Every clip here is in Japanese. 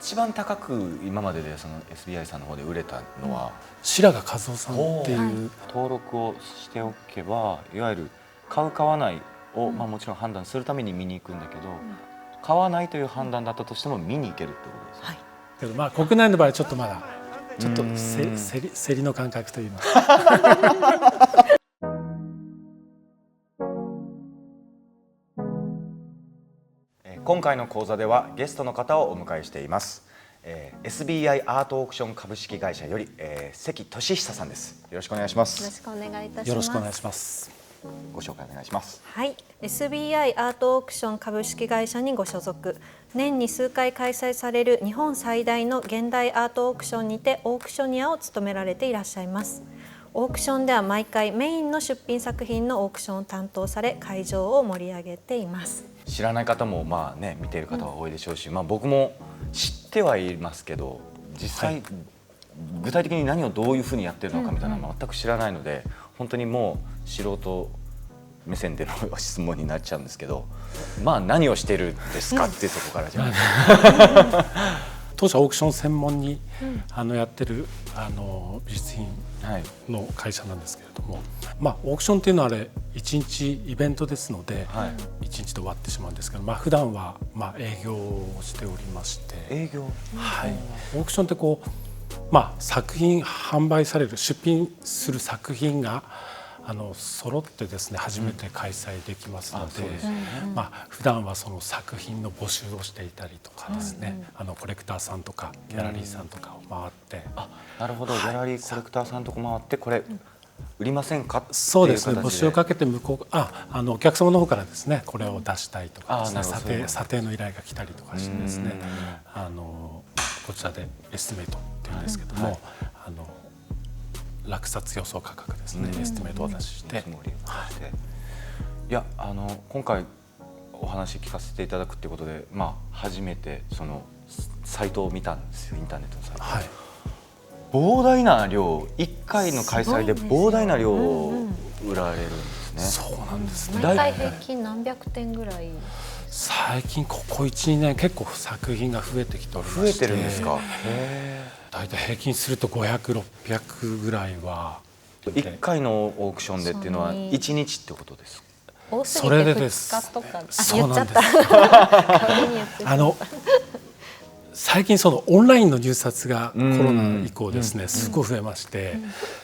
一番高く今まででその SBI さんの方で売れたのは、白髪和夫さんっていう登録をしておけばいわゆる買う買わないを、もちろん判断するために見に行くんだけど、買わないという判断だったとしても見に行けるってことですね。けど国内の場合はちょっとまだちょっと競りの感覚といいますか今回の講座ではゲストの方をお迎えしています。SBI アートオークション株式会社より、関俊久さんです。よろしくお願いします。よろしくお願いいたします。よろしくお願いします。ご紹介お願いします。はい、SBI アートオークション株式会社にご所属、年に数回開催される日本最大の現代アートオークションにてオークショニアを務められていらっしゃいます。オークションでは毎回メインの出品作品のオークションを担当され、会場を盛り上げています。知らない方も見ている方は多いでしょうし、僕も知ってはいますけど、実際、具体的に何をどういうふうにやってるのかみたいなのは全く知らないので、本当にもう素人目線での質問になっちゃうんですけど、何をしてるんですかっていうところからじゃあ当社オークション専門にやってる美術品の会社なんですけれども、オークションっていうのは1日イベントですので、1日で終わってしまうんですけど、普段は営業をしておりまして、営業、オークションって作品販売される出品する作品が揃ってですね初めて開催できますので、普段はその作品の募集をしていたりとかですね、コレクターさんとかギャラリーさんとかを回って、なるほど、ギャラリーコレクターさんとか回ってこれ売りませんかっていう形で、そうですね、募集をかけて向こうお客様の方からですねこれを出したいとかですね、査定の依頼が来たりとかしてですね、こちらでエスティメイトっていうんですけども、落札予想価格ですね、エスティメイトをお出しして、いや今回お話聞かせていただくっていうことで、初めてそのサイトを見たんですよ、インターネットのサイト、膨大な量、1回の開催で膨大な量を売られるんですね。そうなんですね。毎回平均何百点ぐらい？最近ここ 1,2 年結構作品が増えてきておりまして、増えてるんですか。だいたい平均すると500、600ぐらいは。1回のオークションでっていうのは1日ってことですか。多すぎて2日とか、そうなんです。代最近そのオンラインの入札がコロナ以降ですね、すごい増えまして、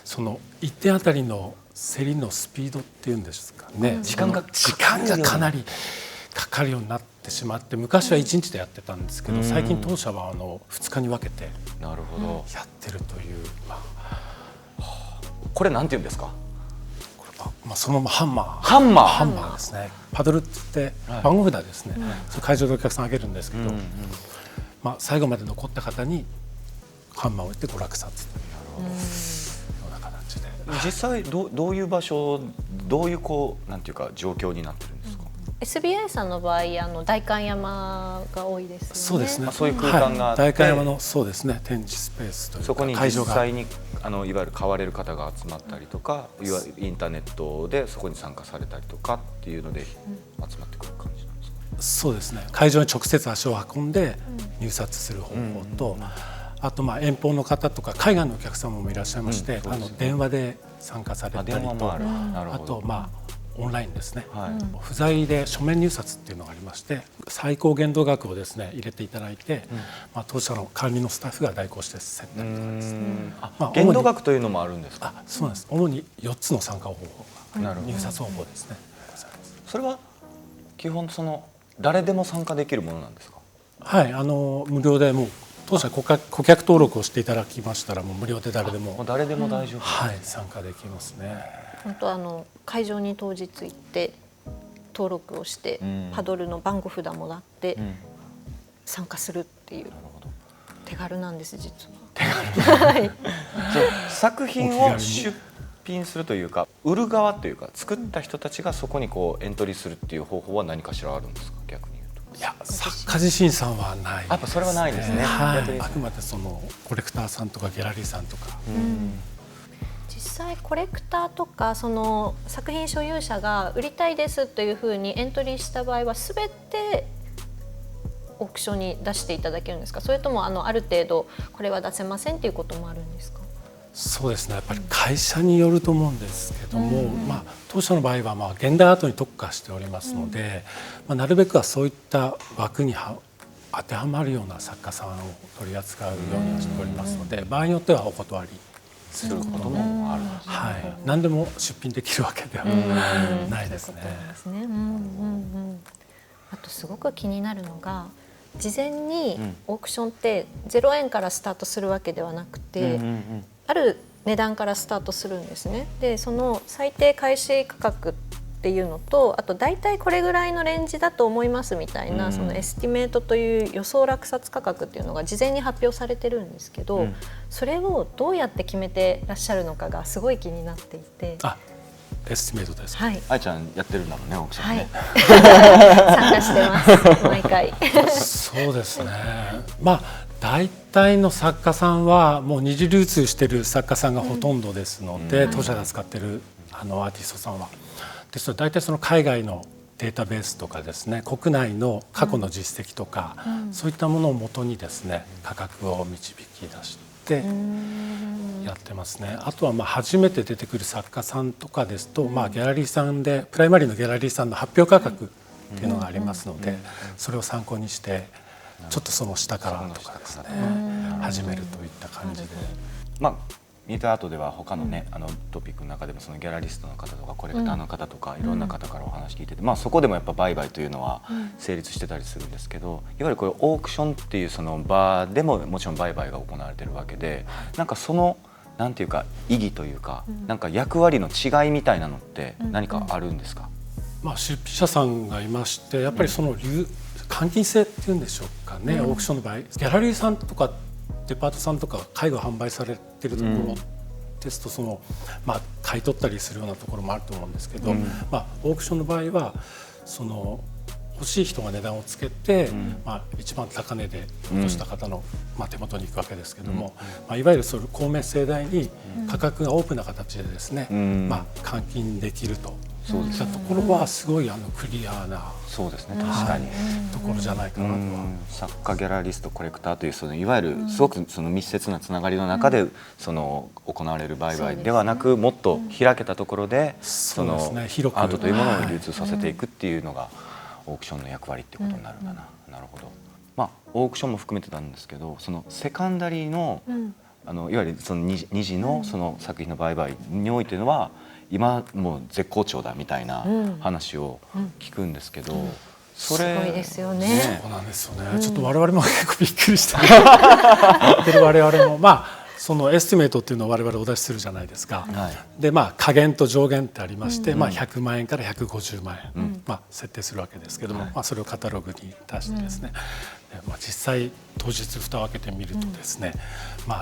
その1点あたりの競りのスピードっていうんですかね、時間がかなりかかるようになってしまって、昔は1日でやってたんですけど、最近当社は2日に分けてやってるという。これなんていうんですか。そのままハンマーですね。パドルって番号札ですね、会場でお客さんあげるんですけど、最後まで残った方にハンマーを置いてご落札というような形で。実際どういう場所、どういうなんていうか状況になってるんですか。SBI さんの場合代官山が多いですよね。そうですね。そういう空間があって、代官山のそうですね、展示スペースというかそこに実際にいわゆる買われる方が集まったりとか、いわゆるインターネットでそこに参加されたりとかっていうので集まってくる感じなんですか。そうですね。会場に直接足を運んで入札する方法と、あと遠方の方とか海外のお客様もいらっしゃいまして、電話で参加されたりと、あとオンラインですね、不在で書面入札っていうのがありまして、最高限度額をですね入れていただいて、当社の管理のスタッフが代行して競ったりとかですね。限度額というのもあるんですか。そうなんです。主に4つの参加方法が入札方法ですね。それは基本誰でも参加できるものなんですか。はい、無料でもう当社顧客登録をしていただきましたら、もう無料で誰でも大丈夫、参加できますね。本当会場に当日行って登録をして、パドルの番号札もらって参加するっていう、手軽なんです実は。作品を出品するというか、売る側というか、作った人たちがそこにエントリーするっていう方法は何かしらあるんですか。逆に言うと。いや、作家自身さんはないですね。やっぱそれはないですね。あくまでそのコレクターさんとかギャラリーさんとか。実際コレクターとかその作品所有者が売りたいですというふうにエントリーした場合は全てオークションに出していただけるんですか？それともある程度これは出せませんっていうこともあるんですか？そうですね、やっぱり会社によると思うんですけども、当社の場合は現代アートに特化しておりますので、なるべくはそういった枠に当てはまるような作家さんを取り扱うようにはしておりますので、場合によってはお断りすることもあるんです、はい、何でも出品できるわけではないですね。あとすごく気になるのが、事前にオークションって0円からスタートするわけではなくて、ある値段からスタートするんですね。でその最低開始価格っていうのと、あと大体これぐらいのレンジだと思いますみたいな、そのエスティメートという予想落札価格っていうのが事前に発表されてるんですけど、それをどうやって決めてらっしゃるのかがすごい気になっていて。エスティメートですか。はい、愛ちゃんやってるんだもんね、オークションね。参加してます毎回。そうですね。大体の作家さんはもう二次流通している作家さんがほとんどですので、当社が使っているアーティストさんはですので、大体その海外のデータベースとかですね、国内の過去の実績とか、そういったものをもとにですね、価格を導き出してやってますね。あとは初めて出てくる作家さんとかですと、ギャラリーさんでプライマリーのギャラリーさんの発表価格っていうのがありますので、それを参考にしてちょっとその下からとかですね、始めるといった感じで。ミートアートでは他のね、トピックの中でもそのギャラリストの方とかコレクターの方とか、いろんな方からお話聞いてて、そこでもやっぱ売買というのは成立してたりするんですけど、いわゆるこれオークションっていうその場でももちろん売買が行われてるわけで、なんかそのなんていうか意義というか、なんか役割の違いみたいなのって何かあるんですか？出品者さんがいまして、やっぱりその換金性っていうんでしょうかね、オークションの場合ギャラリーさんとかデパートさんとか絵画販売されてるところですと、その買い取ったりするようなところもあると思うんですけど、オークションの場合はその欲しい人が値段をつけて、一番高値で落とした方の手元に行くわけですけども、いわゆるそれ公明正大に価格がオープンな形でですね、換金できると。そういったところはすごいクリアな、そうですね、確かにところじゃないかなとは。作家、ギャラリスト、コレクターというそのいわゆるすごくその密接なつながりの中でその行われる売買ではなく、もっと開けたところでそのアートというものを流通させていくっていうのがオークションの役割ってことになるんだな。なるほど。オークションも含めてなんですけど、そのセカンダリーのいわゆるその二次のその作品の売買においてのは今もう絶好調だみたいな話を聞くんですけど、それすごいですよね。そうなんですよね。ちょっと我々も結構びっくりしてやってる我々もそのエスティメートっていうのを我々お出しするじゃないですか。で下限と上限ってありまして、100万円から150万円、設定するわけですけども、それをカタログに出してですね、実際当日蓋を開けてみるとですね、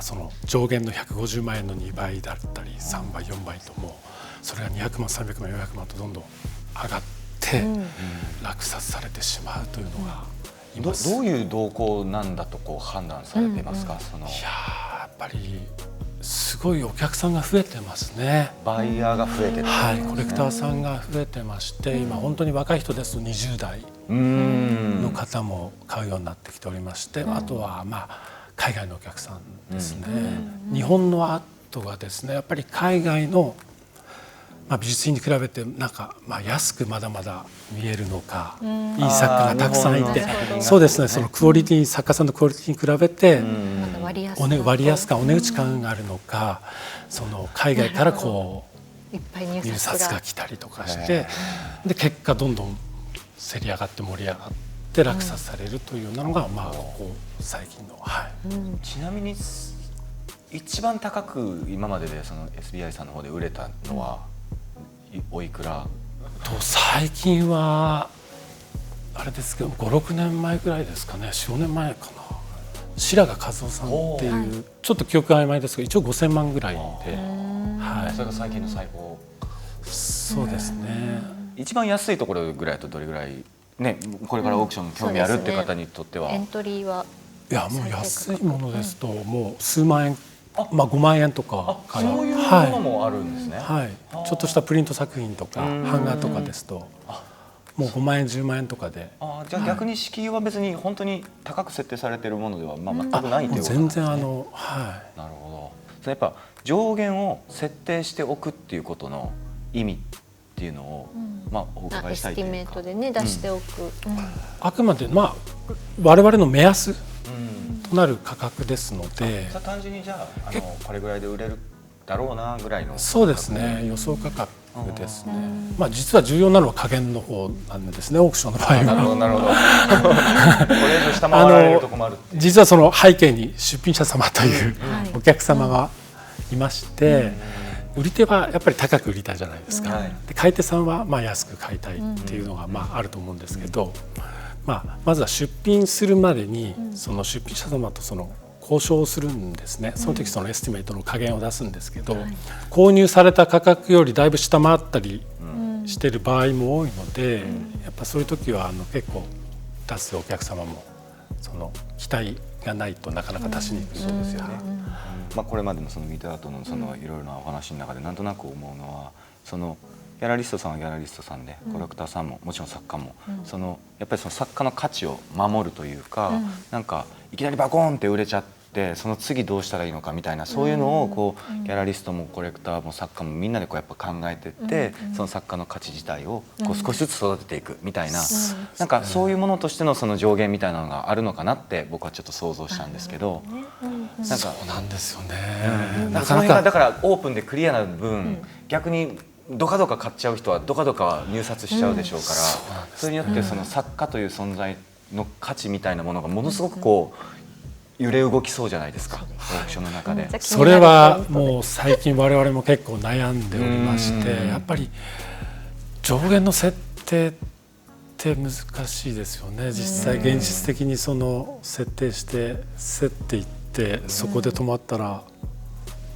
その上限の150万円の2倍だったり3倍4倍と、もうそれが200万300万400万とどんどん上がって落札されてしまうというのがいます。どういう動向なんだと判断されていますか？やっぱりすごいお客さんが増えてますね。バイヤーが増えてる、コレクターさんが増えてまして、今本当に若い人ですと20代の方も買うようになってきておりまして、あとは海外のお客さんですね。日本のアートがですね、やっぱり海外の美術品に比べて安くまだまだ見えるのか、いい作家がたくさんいて、そうですね、そのクオリティ、作家さんのクオリティに比べて割安感、お値打ち感があるのか、その海外から入札が来たりとかして、で結果どんどん競り上がって盛り上がって落札されるというようなのがここ最近の。ちなみに一番高く今まででその SBI さんの方で売れたのはおいくら？最近はあれですけど5、6年前ぐらいですかね、4、5年前かな、白髪和夫さんっていう、ちょっと記憶曖昧ですが一応5000万ぐらいで、それが最近の最高。そうですね。一番安いところぐらいだとどれぐらいね、これからオークション興味あるって方にとっては、エントリーはもう安いものですともう数万円、5万円とかから、そういうものもあるんですね。ちょっとしたプリント作品とか版画とかですと、もう5万円10万円とかで。じゃあ逆に敷居は別に本当に高く設定されているものでは全くないということなんですね。全然なるはい。ほど。やっぱ上限を設定しておくっていうことの意味っていうのを、お伺いしたいというか。エスティメートでね出しておく。あくまで我々の目安となる価格ですので。単純にじゃあこれぐらいで売れるだろうなぐらいの。そうですね。予想価格ですね。実は重要なのは加減の方なんですね。オークションの場合は。なるほどなるほど。これ以上下回られると困る。実はその背景に出品者様というお客様がいまして、売り手はやっぱり高く売りたいじゃないですか。で買い手さんは安く買いたいっていうのがあると思うんですけど、まずは出品するまでにその出品者様とその交渉をするんですね。その時そのエスティメートの加減を出すんですけど、購入された価格よりだいぶ下回ったりしている場合も多いので、やっぱそういう時は結構出すお客様もその期待がないとなかなか出しにくい。そうですよね。これまでのそのミートアートのそのいろいろなお話の中でなんとなく思うのは、そのギャラリストさんはギャラリストさんで、コレクターさんももちろん作家も、やっぱりその作家の価値を守るというか、なんかいきなりバコーンって売れちゃって、その次どうしたらいいのかみたいな、そういうのをギャラリストもコレクターも作家もみんなでやっぱ考えてって、その作家の価値自体を少しずつ育てていくみたいな、なんかそういうものとしてのその上限みたいなのがあるのかなって僕はちょっと想像したんですけど、なんかそうなんですよね。その辺がだからオープンでクリアな分、逆にどかどか買っちゃう人はどかどか入札しちゃうでしょうから、それによってその作家という存在の価値みたいなものがものすごく揺れ動きそうじゃないですか、オークションの中で。それはもう最近我々も結構悩んでおりまして、やっぱり上限の設定って難しいですよね。実際現実的にその設定して競っていって、そこで止まったら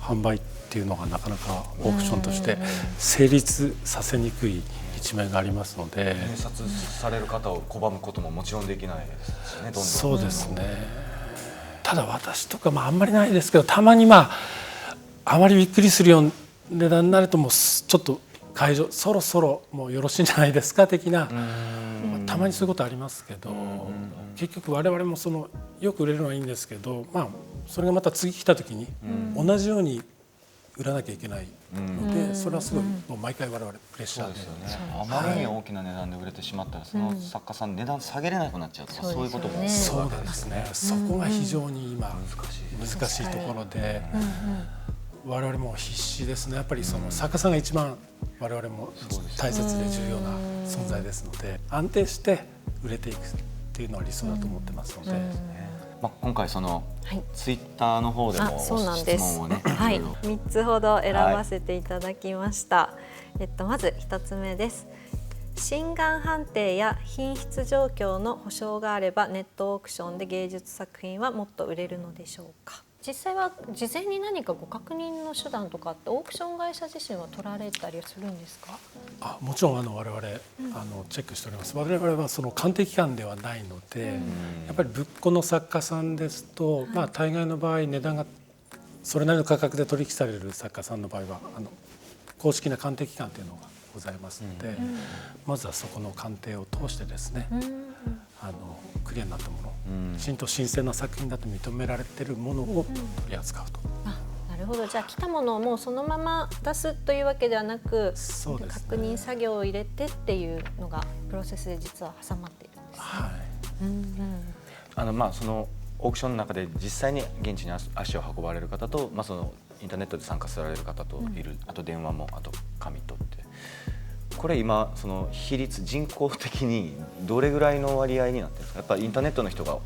販売っていうのがなかなかオークションとして成立させにくい一面がありますので、入札される方を拒むことももちろんできないですしね。どんどんそうですね。ただ私とかあんまりないですけど、たまにあまりびっくりするような値段になると、もうちょっと会場そろそろもうよろしいんじゃないですか的な、たまにそういうことありますけど、結局我々もよく売れるのはいいんですけど、それがまた次来た時に同じように売らなきゃいけないので、それはすごいもう毎回我々プレッシャーで。あまりに大きな値段で売れてしまったら、その作家さん値段下げれなくなっちゃうとか、そういうことも。そうなんですね。そこが非常に今難しいところで、我々も必死ですね。やっぱりその作家さんが一番我々も大切で重要な存在ですので、安定して売れていくっていうのは理想だと思ってますので。今回そのツイッターの方でも質問をね、3つほど選ばせていただきました。まず1つ目です。真贋判定や品質状況の保証があれば、ネットオークションで芸術作品はもっと売れるのでしょうか。実際は事前に何かご確認の手段とかってオークション会社自身は取られたりするんですか。もちろん我々チェックしております。我々はその鑑定機関ではないので、やっぱりぶっこの作家さんですと、大概の場合値段がそれなりの価格で取引される作家さんの場合は公式な鑑定機関というのがございますので、まずはそこの鑑定を通してですね、クリアになったもの、きちんと新鮮な作品だと認められているものを取り扱うと。なるほど。じゃあ来たものをもうそのまま出すというわけではなく、確認作業を入れてっていうのがプロセスで実は挟まっているんですね。そのオークションの中で実際に現地に足を運ばれる方と、そのインターネットで参加される方といる、あと電話も、あと紙とって、これ今その比率人口的にどれぐらいの割合になってるんですか。やっぱりインターネットの人が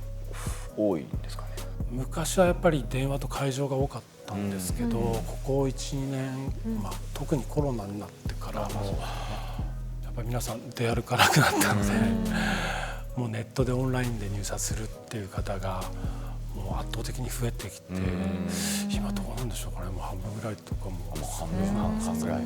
多いんですかね。昔はやっぱり電話と会場が多かったんですけど、ここ 1,2 年、特にコロナになってからもやっぱり皆さん出歩かなくなったので、もうネットでオンラインで入札するっていう方がもう圧倒的に増えてきて、今どうなんでしょうかね。もう半分ぐらいとかも半ぐらい。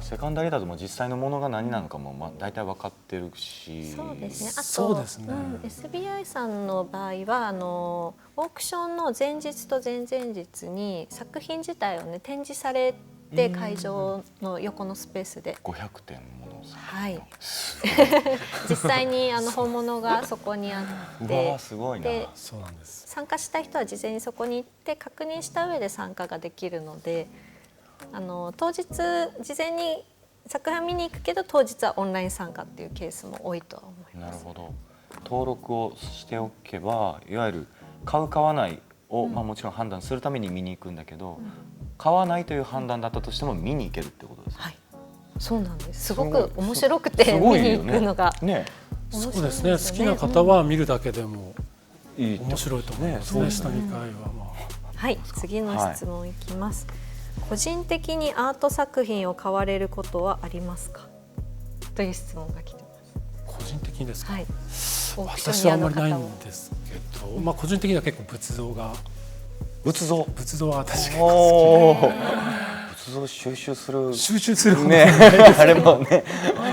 セカンダリーだとも実際のものが何なのかも大体分かってるし。そうですね。あとそうですね、SBI さんの場合はオークションの前日と前々日に作品自体をね展示されて、会場の横のスペースで500点ものはい実際に本物がそこにあっうてわすごいな。でそうなんです。参加したい人は事前にそこに行って確認した上で参加ができるので当日事前に作品見に行くけど当日はオンライン参加っていうケースも多いとは思います。なるほど。登録をしておけばいわゆる買う買わないを、もちろん判断するために見に行くんだけど、買わないという判断だったとしても見に行けるってことですね。はい、そうなんです。すごく面白くてすごいよ見に行くのがね。そうですね。好きな方は見るだけでもいいって面白いと思いますね。下2回ははい、次の質問いきます。個人的にアート作品を買われることはありますか？という質問が来てます。個人的にですか？はい。私はあんまりないんですけど、個人的には結構仏像が仏像は私が好きで仏像収集するねあれもねちょっと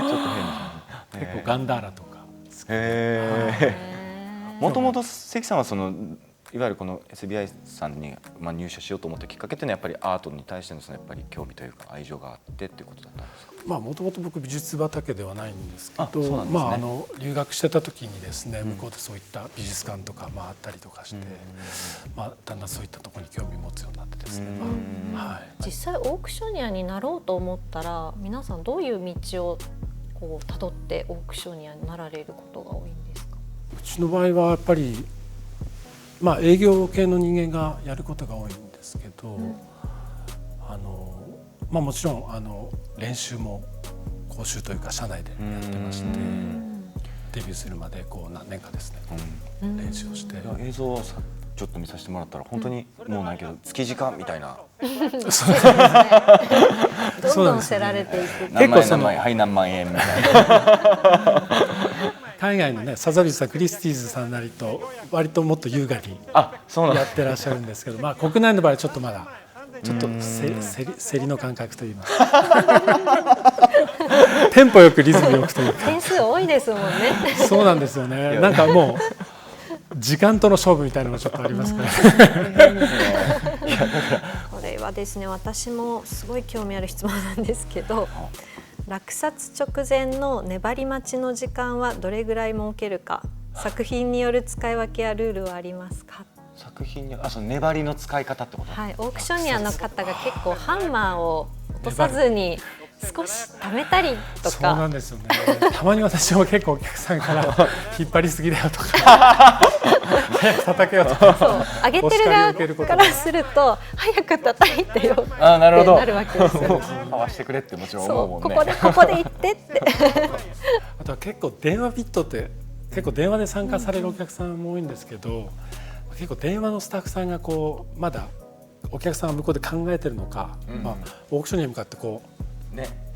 変結構ガンダーラとかもともと関さんはいわゆるこの SBI さんに入社しようと思ったきっかけっていうのはやっぱりアートに対してのやっぱり興味というか愛情があってっていうことだったんですか？もともと僕美術畑ではないんですけど、そうなんですね。留学してた時にですね、向こうでそういった美術館とかあったりとかして、だんだんそういったところに興味を持つようになってですね、実際オークショニアになろうと思ったら皆さんどういう道をこう辿ってオークショニアになられることが多いんですか？うちの場合はやっぱり営業系の人間がやることが多いんですけど、もちろん練習も講習というか社内でやってまして、デビューするまで何年かですね、練習をして。映像をちょっと見させてもらったら本当にもうないけど築地かみたいなどんどんせられていく。何万円みたいな海外のねサザビーさんクリスティーズさんなりと割ともっと優雅にやってらっしゃるんですけど、国内の場合はちょっとまだちょっと競りの感覚といいますかテンポよくリズムよくというか点数多いですもんねそうなんですよね。なんかもう時間との勝負みたいなのがちょっとありますからこれはですね私もすごい興味ある質問なんですけど落札直前の粘り待ちの時間はどれぐらい設けるか、作品による使い分けやルールはありますか？作品にその粘りの使い方ってこと？はい、オークショニアの方が結構ハンマーを落とさずに少し溜めたりとか。そうなんですよね。たまに私も結構お客さんから引っ張りすぎだよとか早く叩けよとかそう上げてる側からすると早く叩いてよってなるわけですよ。かわしてくれってもちろん思うもんね。ここで言ってってあとは結構電話ビットって結構電話で参加されるお客さんも多いんですけど、結構電話のスタッフさんがまだお客さんが向こうで考えてるのか、オークションに向かって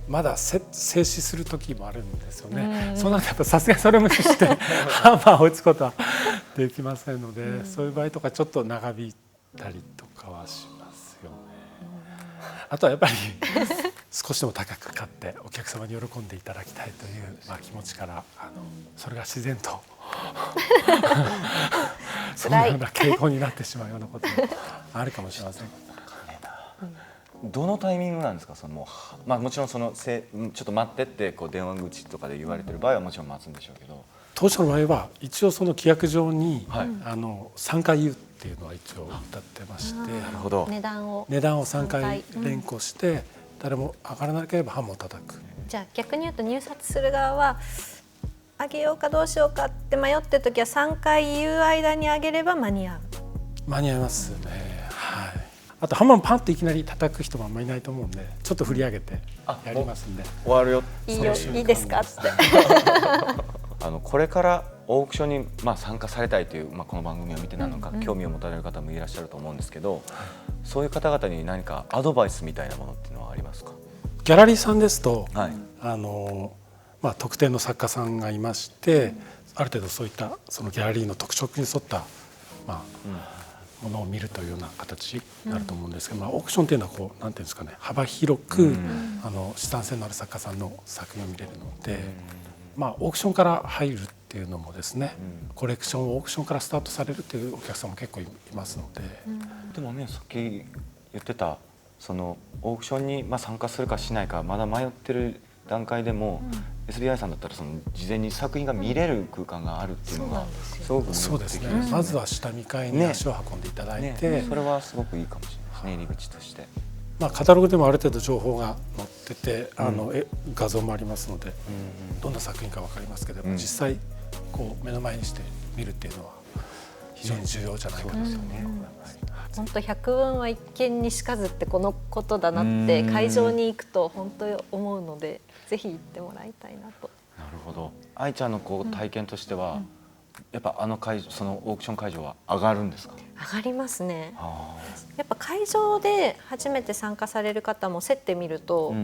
まだ静止する時もあるんですよね。そうなるとやっぱさすがにそれを無視してハンマーを打つことはできませんので、そういう場合とかちょっと長引いたりとかはしますよね。あとはやっぱり少しでも高く買ってお客様に喜んでいただきたいという気持ちからそれが自然とそのような傾向になってしまうようなこともあるかもしれません。どのタイミングなんですか？もちろんちょっと待ってって電話口とかで言われてる場合はもちろん待つんでしょうけど、当社の場合は一応その規約上に、3回言うっていうのは一応歌ってまして、なるほど、値段を3回連呼して、誰も上がらなければハンマーを叩く。じゃあ逆に言うと入札する側は上げようかどうしようかって迷ってる時は3回言う間に上げれば間に合いますね。あとハンマーパンっていきなり叩く人もあんまりいないと思うんで、ちょっと振り上げてやりますんで、終わるよいいですかってこれからオークションに参加されたいという、この番組を見てなのか、興味を持たれる方もいらっしゃると思うんですけど、そういう方々に何かアドバイスみたいなものっていうのはありますか？ギャラリーさんですと、特定の作家さんがいまして、ある程度そういったそのギャラリーの特色に沿ったものを見るというような形になると思うんですけど、オークションというのはなんていうんですかね、幅広く資産性のある作家さんの作品を見れるので、オークションから入るっていうのもですね、コレクションをオークションからスタートされるっていうお客さんも結構いますので。でもね、さっき言ってたそのオークションに参加するかしないかまだ迷ってる段階でも、SBI さんだったらその事前に作品が見れる空間があるっていうのがすごくそうですね、まずは下見会に足を運んでいただいて、それはすごくいいかもしれないですね、入り口として。カタログでもある程度情報が載ってて、画像もありますので、どんな作品か分かりますけど、実際こう目の前にして見るっていうのは非常に重要じゃないかと思いますね。本当百聞は一見にしかずってこのことだなって会場に行くと本当に思うので、ぜひ行ってもらいたいなと。なるほど。愛ちゃんのこう体験としては、やっぱそのオークション会場は上がるんですか？上がりますね。やっぱ会場で初めて参加される方も競ってみると、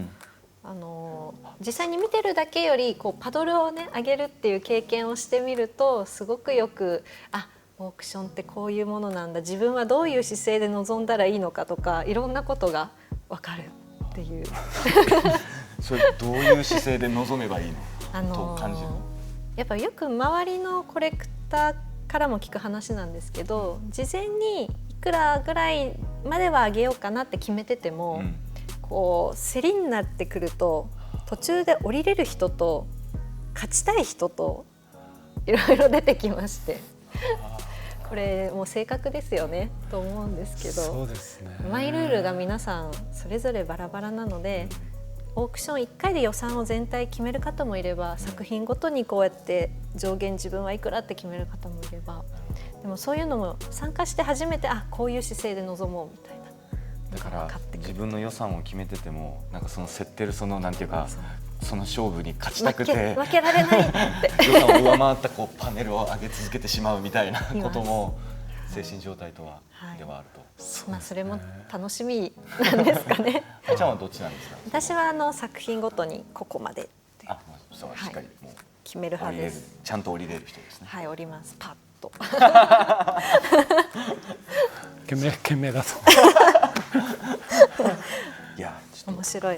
実際に見てるだけよりこうパドルをね上げるっていう経験をしてみると、すごくよくオークションってこういうものなんだ、自分はどういう姿勢で臨んだらいいのかとか、いろんなことが分かるっていうそれどういう姿勢で臨めばいいのと感じる。やっぱよく周りのコレクターからも聞く話なんですけど、事前にいくらぐらいまでは上げようかなって決めてても、こう競りになってくると途中で降りれる人と勝ちたい人といろいろ出てきまして。これもう性格ですよねと思うんですけど、そうですね、マイルールが皆さんそれぞれバラバラなので、オークション1回で予算を全体決める方もいれば、作品ごとにこうやって上限自分はいくらって決める方もいれば、でもそういうのも参加して初めてこういう姿勢で臨もうみたいな。だから自分の予算を決めてても、なんかその競ってるそのなんていうか、その勝負に勝ちたくて負けられないって予算を上回ったこうパネルを上げ続けてしまうみたいなことも精神状態とは、ではあると。それも楽しみなんですかね。あちゃんはどっちなんですか？私は作品ごとにここまでそうしっかりもう決める派です。ちゃんと降りれる人ですね。はい、降ります。パッと。懸命だと。いや、面白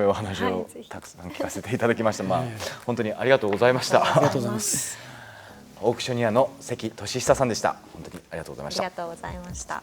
いお話をたくさん聞かせていただきました。本当にありがとうございました。ありがとうございます。オークショニアの関俊久さんでした。本当にありがとうございました。ありがとうございました。